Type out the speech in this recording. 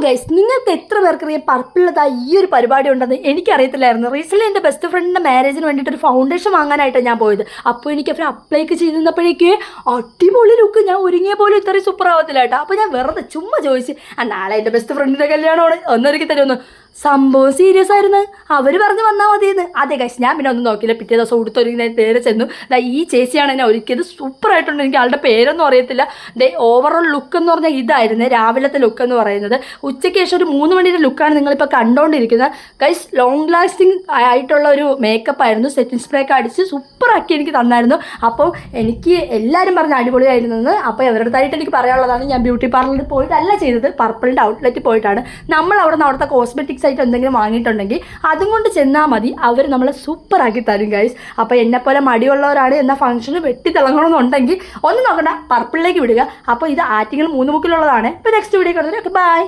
Guys, നിങ്ങൾക്ക് എത്ര പേർക്കറിയാം പർപ്പിളതാ ഈ ഒരു പരിപാടി ഉണ്ടെന്ന് എനിക്കറിയത്തില്ലായിരുന്നു. റീസെൻ്റ് എൻ്റെ ബെസ്റ്റ് ഫ്രണ്ടിൻ്റെ മാരേജിന് വേണ്ടിയിട്ട് ഒരു ഫൗണ്ടേഷൻ വാങ്ങാനായിട്ടാണ് ഞാൻ പോയത്. അപ്പോൾ എനിക്ക് അവർ അപ്ലൈക്ക് ചെയ്തിരുന്നപ്പോഴേക്ക് അടിപൊളി ലുക്ക്, ഞാൻ ഒരുങ്ങിയ പോലും ഇത്രയും സൂപ്പർ ആവത്തില്ല കേട്ടോ. അപ്പോൾ ഞാൻ വെറുതെ ചുമ്മാ ചോദിച്ച്, നാളെ എൻ്റെ ബെസ്റ്റ് ഫ്രണ്ടിൻ്റെ കല്യാണമാണ്, ഒന്നൊരുക്കി തരുമെന്ന്. സംഭവം സീരിയസ് ആയിരുന്നു. അവർ പറഞ്ഞ് വന്നാൽ മതിയെന്ന്. അതെ ഗൈസ്, ഞാൻ പിന്നെ ഒന്നും നോക്കിയില്ല. പിറ്റേ ദിവസം ഉടുത്തൊരുങ്ങി നേരെ ചെന്നു. ഈ ചേച്ചിയാണ് എന്നെ ഒരുക്കിയത്. സൂപ്പറായിട്ടുണ്ട്. എനിക്ക് ആളുടെ പേരൊന്നും അറിയത്തില്ല. ഓവറോൾ ലുക്ക് എന്ന് പറഞ്ഞാൽ ഇതായിരുന്നു രാവിലത്തെ ലുക്ക് എന്ന് പറയുന്നത്. ഉച്ചയ്ക്ക് ശേഷം ഒരു 3 മണിയുടെ ലുക്കാണ് നിങ്ങളിപ്പോൾ കണ്ടുകൊണ്ടിരിക്കുന്നത്. ഗൈസ്, ലോങ് ലാസ്റ്റിംഗ് ആയിട്ടുള്ള ഒരു മേക്കപ്പ് ആയിരുന്നു. സെറ്റിംഗ് സ്പ്രേ ഒക്കെ അടിച്ച് സൂപ്പറാക്കി എനിക്ക് തന്നായിരുന്നു. അപ്പോൾ എനിക്ക് എല്ലാവരും പറഞ്ഞ അടിപൊളിയായിരുന്നെന്ന്. അപ്പോൾ ഇവരുടേതായിട്ട് എനിക്ക് പറയാനുള്ളതാണ്, ഞാൻ ബ്യൂട്ടി പാർലറിൽ പോയിട്ടല്ല ചെയ്തത്, പർപ്പിളിൻ്റെ ഔട്ട്ലെറ്റിൽ പോയിട്ടാണ്. നമ്മൾ അവിടുത്തെ കോസ്മെറ്റിക്സ് ആയിട്ട് എന്തെങ്കിലും വാങ്ങിയിട്ടുണ്ടെങ്കിൽ അതും കൊണ്ട് ചെന്നാൽ മതി, അവർ നമ്മളെ സൂപ്പറാക്കി തരും ഗൈസ്. അപ്പോൾ എന്നെപ്പോലെ മടിയുള്ളവരാണ് എന്ന ഫംഗ്ഷന് വെട്ടിത്തിളങ്ങണമെന്നുണ്ടെങ്കിൽ ഒന്നും നോക്കണ്ട, പർപ്പിളിലേക്ക് വിടുക. അപ്പോൾ ഇത് ആറ്റിങ്ങൽ 3 മുക്കിലുള്ളതാണ്. ഇപ്പോൾ നെക്സ്റ്റ് വീഡിയോ കാണുന്നത്. ബൈ.